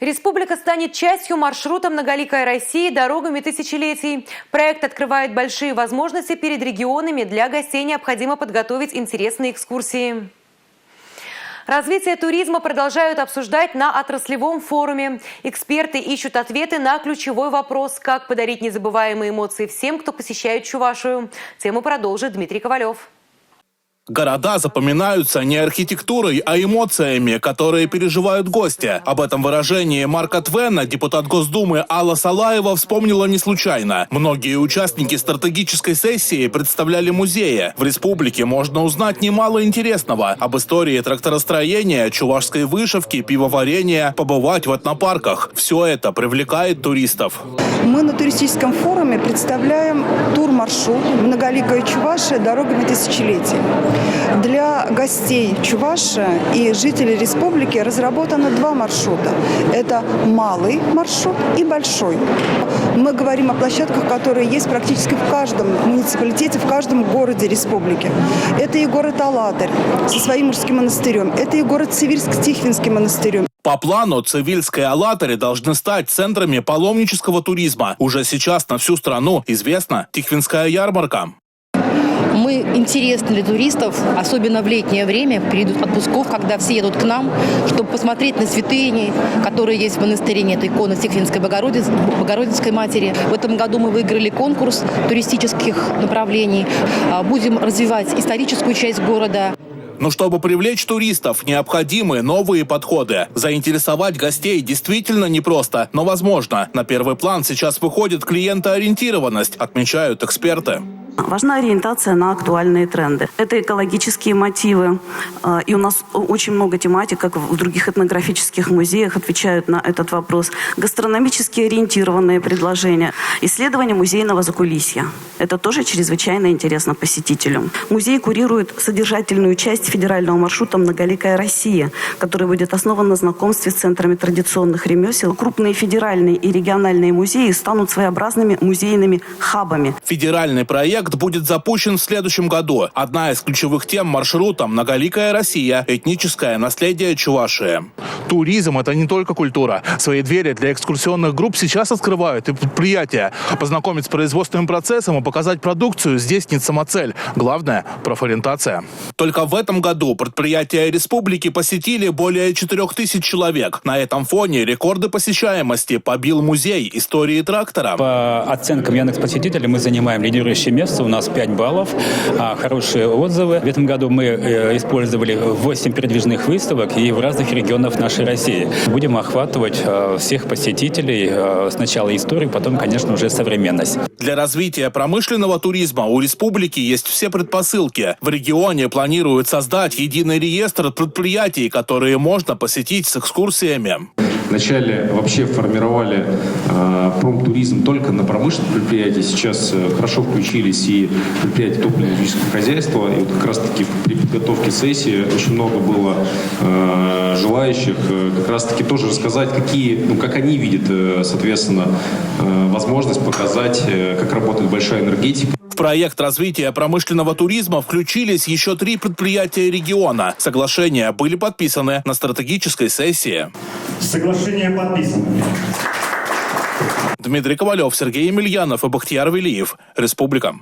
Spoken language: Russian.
Республика станет частью маршрута «Многоликая Россия. Дорогами тысячелетий». Проект открывает большие возможности перед регионами. Для гостей необходимо подготовить интересные экскурсии. Развитие туризма продолжают обсуждать на отраслевом форуме. Эксперты ищут ответы на ключевой вопрос – как подарить незабываемые эмоции всем, кто посещает Чувашию. Тему продолжит Дмитрий Ковалев. Города запоминаются не архитектурой, а эмоциями, которые переживают гости. Об этом выражении Марка Твена депутат Госдумы Алла Салаева вспомнила не случайно. Многие участники стратегической сессии представляли музеи. В республике можно узнать немало интересного об истории тракторостроения, чувашской вышивки, пивоварения, побывать в этнопарках. Все это привлекает туристов. Мы на туристическом форуме представляем тур-маршрут «Многоликая Чувашия. Дорогами тысячелетий». Для гостей Чувашии и жителей республики разработано два маршрута. Это малый маршрут и большой. Мы говорим о площадках, которые есть практически в каждом муниципалитете, в каждом городе республики. Это и город Алатырь со своим мужским монастырем. Это и город Цивильск с Тихвинским монастырем. По плану Цивильск и Алатырь должны стать центрами паломнического туризма. Уже сейчас на всю страну известна Тихвинская ярмарка. Мы интересны для туристов, особенно в летнее время, в период отпусков, когда все едут к нам, чтобы посмотреть на святыни, которые есть в монастыре. Это икона Тихвинской Богородицкой Матери. В этом году мы выиграли конкурс туристических направлений. Будем развивать историческую часть города. Но чтобы привлечь туристов, необходимы новые подходы. Заинтересовать гостей действительно непросто, но возможно. На первый план сейчас выходит клиентоориентированность, отмечают эксперты. Важна ориентация на актуальные тренды. Это экологические мотивы. И у нас очень много тематик, как в других этнографических музеях, отвечают на этот вопрос. Гастрономически ориентированные предложения. Исследование музейного закулисья. Это тоже чрезвычайно интересно посетителю. Музей курирует содержательную часть федерального маршрута «Многоликая Россия», который будет основан на знакомстве с центрами традиционных ремесел. Крупные федеральные и региональные музеи станут своеобразными музейными хабами. Федеральный проект будет запущен в следующем году. Одна из ключевых тем маршрута – «Многоликая Россия. Этническое наследие Чувашии». Туризм – это не только культура. Свои двери для экскурсионных групп сейчас открывают и предприятия. Познакомить с производственным процессом и показать продукцию здесь не самоцель. Главное – профориентация. Только в этом году предприятия республики посетили более 4000 человек. На этом фоне рекорды посещаемости побил музей истории трактора. По оценкам Яндекс.Посетителей мы занимаем лидирующее место. У нас 5 баллов, хорошие отзывы. В этом году мы использовали 8 передвижных выставок и в разных регионах нашей России. Будем охватывать всех посетителей. Сначала историю, потом, конечно, уже современность. Для развития промышленного туризма у республики есть все предпосылки. В регионе планируют создать единый реестр предприятий, которые можно посетить с экскурсиями. Вначале вообще формировали промтуризм только на промышленных предприятиях. Сейчас хорошо включились и предприятия топливно-энергетического хозяйства. И вот как раз-таки при подготовке сессии очень много было желающих как раз-таки тоже рассказать, как они видят, соответственно, возможность показать, как работает большая энергетика. В проект развития промышленного туризма включились еще 3 предприятия региона. Соглашения были подписаны на стратегической сессии. Соглашение подписано. Дмитрий Ковалев, Сергей Емельянов и Бахтияр Велиев. Республика.